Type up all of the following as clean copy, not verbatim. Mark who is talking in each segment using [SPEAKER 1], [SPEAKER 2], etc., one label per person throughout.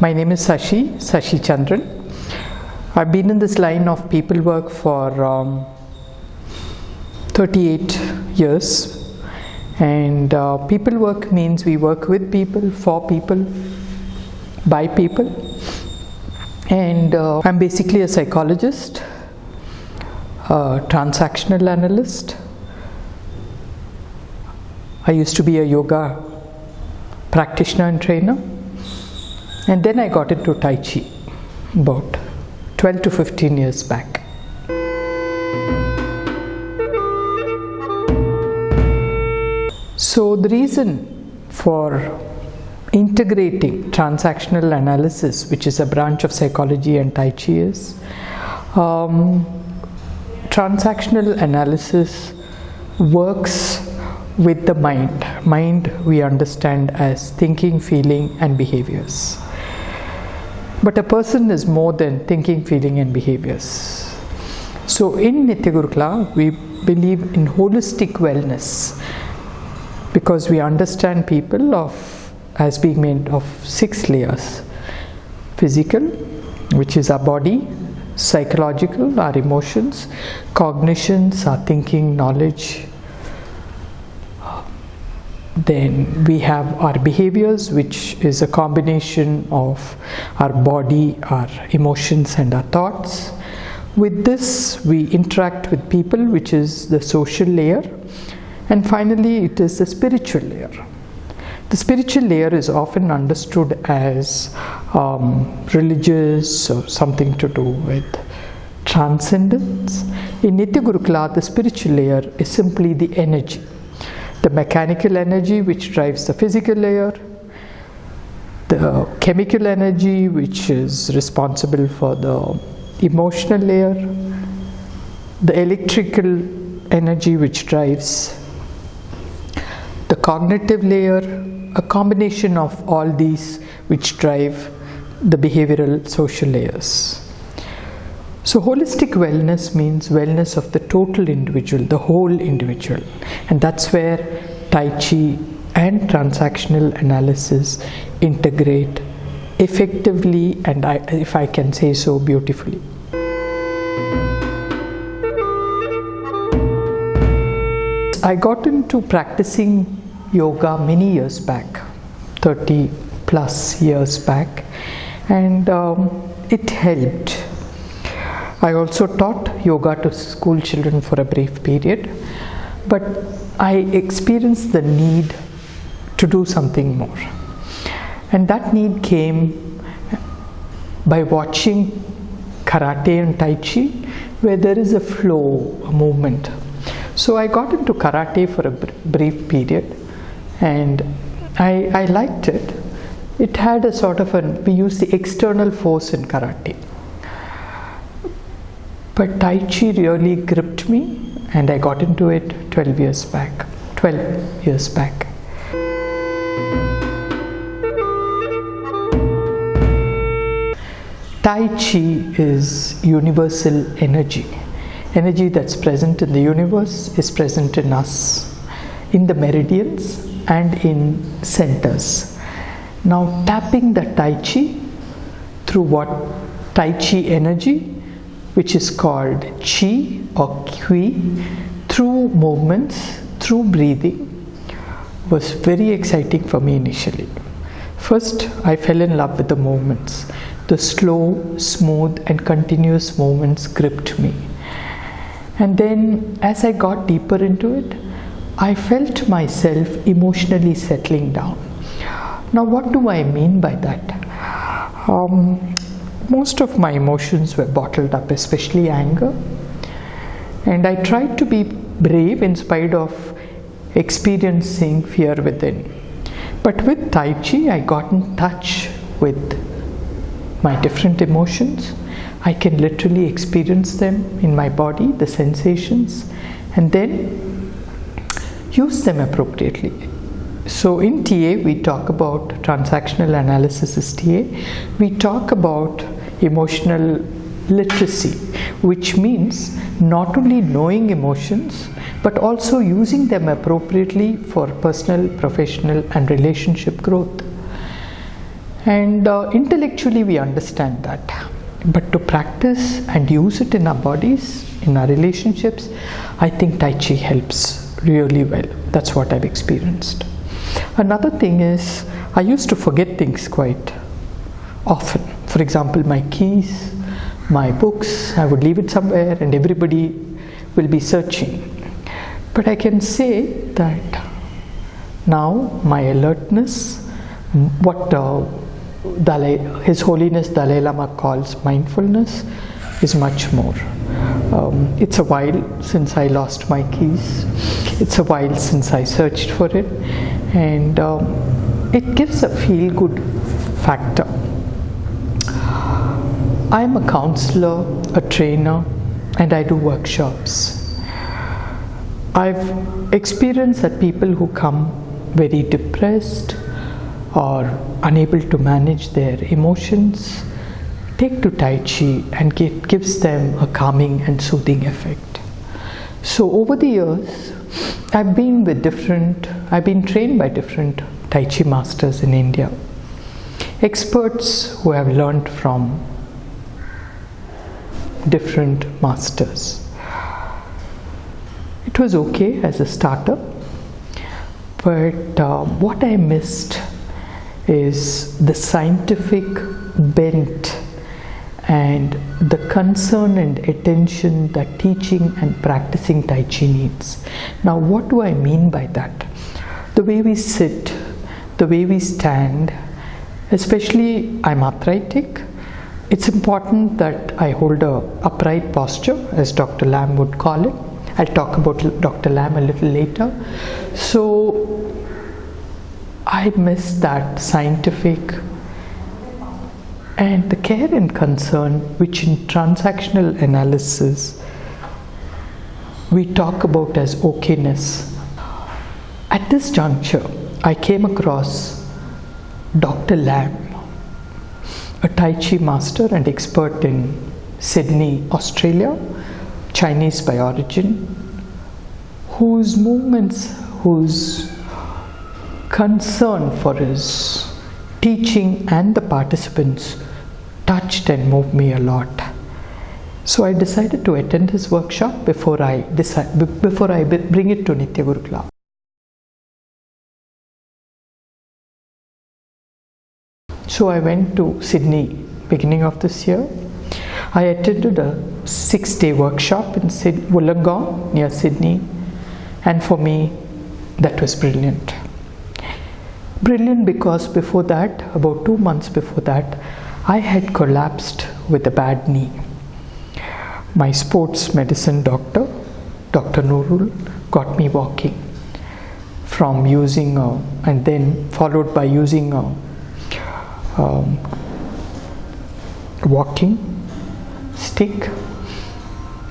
[SPEAKER 1] My name is Sashi Chandran. I've been in this line of people work for 38 years, and people work means we work with people, for people, by people, and I'm basically a psychologist, a transactional analyst. I used to be a yoga practitioner and trainer, and then I got into Tai Chi about 12 to 15 years back. So the reason for integrating transactional analysis, which is a branch of psychology and Tai Chi, is transactional analysis works with the mind. Mind we understand as thinking, feeling and behaviors. But a person is more than thinking, feeling and behaviors. So in Nitya Gurukula, we believe in holistic wellness because we understand people as being made of 6 layers. Physical, which is our body; psychological, our emotions; cognitions, our thinking, knowledge. Then we have our behaviors, which is a combination of our body, our emotions and our thoughts. With this we interact with people, which is the social layer, and finally it is the spiritual layer. The spiritual layer is often understood as religious or something to do with transcendence. In Nitya Gurukula, the spiritual layer is simply the energy. The mechanical energy which drives the physical layer, the chemical energy which is responsible for the emotional layer, the electrical energy which drives the cognitive layer, a combination of all these which drive the behavioral social layers. So holistic wellness means wellness of the total individual, the whole individual, and that's where Tai Chi and transactional analysis integrate effectively and, if I can say so, beautifully. I got into practicing yoga many years back, 30 plus years back, and it helped. I also taught yoga to school children for a brief period, but I experienced the need to do something more. And that need came by watching karate and tai chi, where there is a flow, a movement. So I got into karate for a brief period, and I liked it. It had a sort of we use the external force in karate. But Tai Chi really gripped me, and I got into it 12 years back. Tai Chi is universal energy. Energy that's present in the universe is present in us, in the meridians and in centers. Now tapping the Tai Chi through what Tai Chi energy, which is called Qi or Qi, through movements, through breathing, was very exciting for me initially. First, I fell in love with the movements. The slow, smooth and continuous movements gripped me. And then as I got deeper into it, I felt myself emotionally settling down. Now what do I mean by that? Most of my emotions were bottled up, especially anger, and I tried to be brave in spite of experiencing fear within. But with Tai Chi, I got in touch with my different emotions. I can literally experience them in my body, the sensations, and then use them appropriately. So in TA, we talk about transactional analysis is TA. We talk about emotional literacy, which means not only knowing emotions, but also using them appropriately for personal, professional, and relationship growth. And intellectually we understand that, but to practice and use it in our bodies, in our relationships, I think Tai Chi helps really well. That's what I've experienced. Another thing is, I used to forget things quite often. For example, my keys, my books, I would leave it somewhere and everybody will be searching. But I can say that now my alertness, what His Holiness Dalai Lama calls mindfulness, is much more. It's a while since I lost my keys. It's a while since I searched for it, and it gives a feel-good factor. I'm a counselor, a trainer, and I do workshops. I've experienced that people who come very depressed or unable to manage their emotions take to Tai Chi, and gives them a calming and soothing effect. So over the years, I've been trained by different Tai Chi masters in India, experts who have learned from different masters. It was okay as a starter, but what I missed is the scientific bent and the concern and attention that teaching and practicing Tai Chi needs. Now, what do I mean by that? The way we sit, the way we stand, especially I'm arthritic, it's important that I hold a upright posture, as Dr. Lam would call it. I'll talk about Dr. Lam a little later. So I miss that scientific and the care and concern which in transactional analysis we talk about as okayness. At this juncture, I came across Dr. Lam, a Tai Chi master and expert in Sydney, Australia, Chinese by origin, whose movements, whose concern for his teaching and the participants touched and moved me a lot. So I decided to attend his workshop before I bring it to Nitya Gurukula. So I went to Sydney beginning of this year. I attended a 6-day workshop in Wollongong near Sydney, and for me that was brilliant. Brilliant because before that, about 2 months before that, I had collapsed with a bad knee. My sports medicine doctor, Dr. Nurul, got me walking from using and then followed by using a walking stick,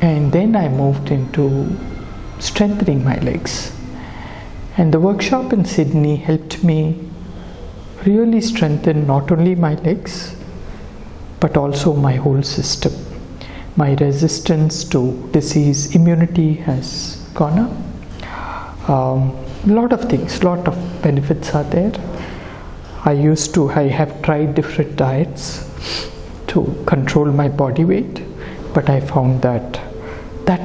[SPEAKER 1] and then I moved into strengthening my legs. And the workshop in Sydney helped me really strengthen not only my legs but also my whole system. My resistance to disease, immunity has gone up. Lot of things, lot of benefits are there. I have tried different diets to control my body weight, but I found that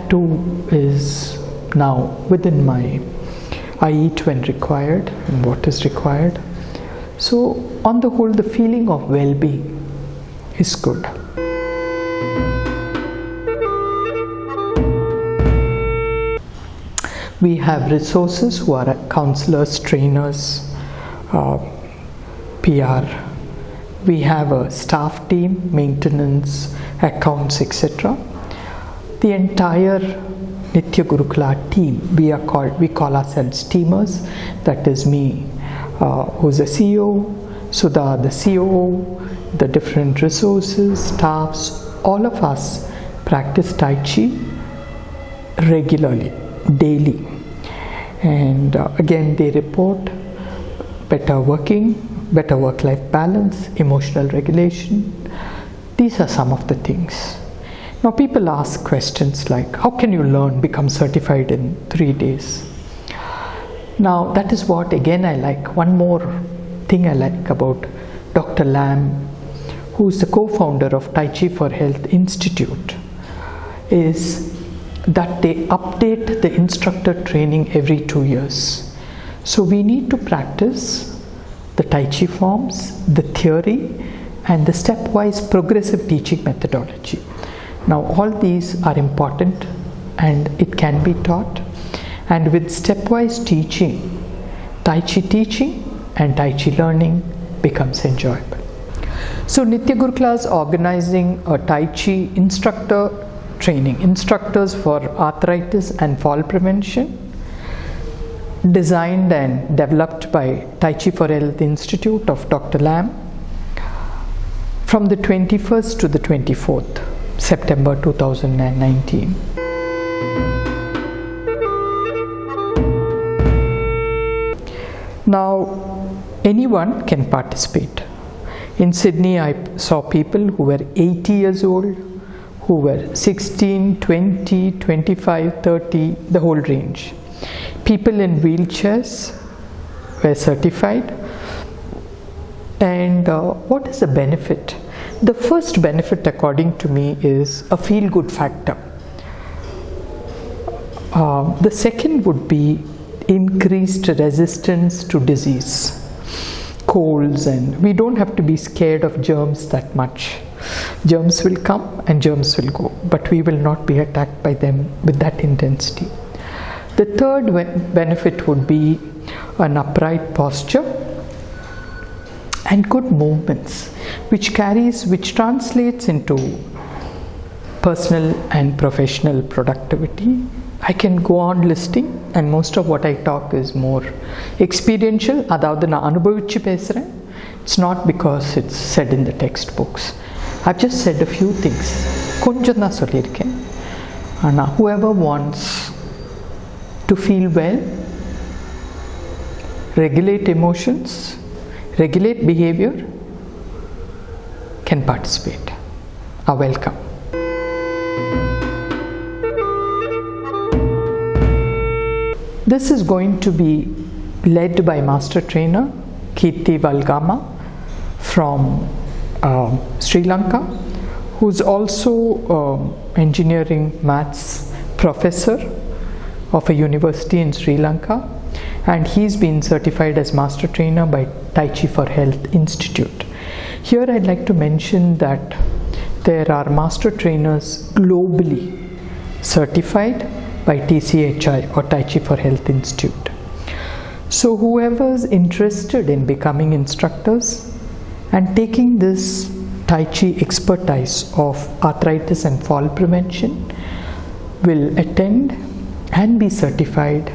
[SPEAKER 1] too is now within my, I eat when required and what is required. So on the whole, the feeling of well-being is good. We have resources who are counselors, trainers, PR. We have a staff team, maintenance, accounts, etc. The entire Nitya Gurukula team, we call ourselves teamers. That is me, who's the CEO, Sudha, the COO, the different resources, staffs, all of us practice Tai Chi regularly, daily. And again, they report better work-life balance, emotional regulation. These are some of the things. Now people ask questions like, how can you become certified in 3 days? Now that is what again I like. One more thing I like about Dr. Lam, who is the co-founder of Tai Chi for Health Institute, is that they update the instructor training every 2 years. So we need to practice the Tai Chi forms, the theory, and the stepwise progressive teaching methodology. Now all these are important and it can be taught, and with stepwise teaching, Tai Chi teaching and Tai Chi learning becomes enjoyable. So Nitya Gurukula is organizing a Tai Chi instructor training, instructors for arthritis and fall prevention, designed and developed by Tai Chi for Health Institute of Dr. Lam, from the 21st to the 24th September 2019. Now anyone can participate. In Sydney I saw people who were 80 years old, who were 16, 20, 25, 30, the whole range. People in wheelchairs were certified. And what is the benefit? The first benefit, according to me, is a feel-good factor. The second would be increased resistance to disease, colds, and we don't have to be scared of germs that much. Germs will come and germs will go, but we will not be attacked by them with that intensity. The third benefit would be an upright posture and good movements, which translates into personal and professional productivity. I can go on listing, and most of what I talk is more experiential. Adavadhu na anubavichu pesren. It's not because it's said in the textbooks. I've just said a few things. Konjam na sollirken. Ana whoever wants to feel well, regulate emotions, regulate behavior, can participate. Are welcome. This is going to be led by Master Trainer Kirti Valgama from Sri Lanka, who's also engineering maths professor of a university in Sri Lanka, and he's been certified as Master Trainer by Tai Chi for Health Institute. Here I'd like to mention that there are Master Trainers globally certified by TCHI or Tai Chi for Health Institute. So whoever's interested in becoming instructors and taking this Tai Chi expertise of arthritis and fall prevention will attend and be certified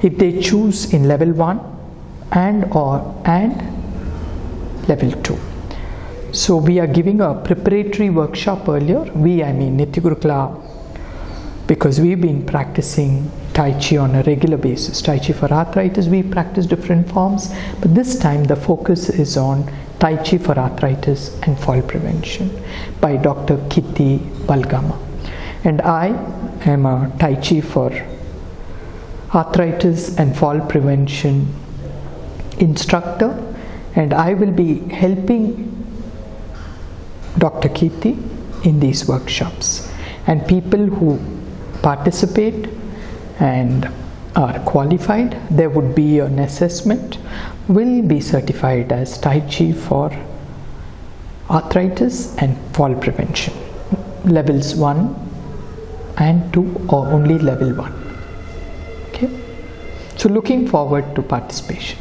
[SPEAKER 1] if they choose in level 1 and level 2. So we are giving a preparatory workshop earlier. I mean Nitya Gurukula, because we've been practicing Tai Chi on a regular basis. Tai Chi for arthritis, we practice different forms, but this time the focus is on Tai Chi for arthritis and fall prevention by Dr. Kirti Valgama. And I am a Tai Chi for arthritis and fall prevention instructor, and I will be helping Dr. Kirti in these workshops. And people who participate and are qualified, there would be an assessment, will be certified as Tai Chi for arthritis and fall prevention, levels 1 and 2 or only level 1. Okay, so looking forward to participation.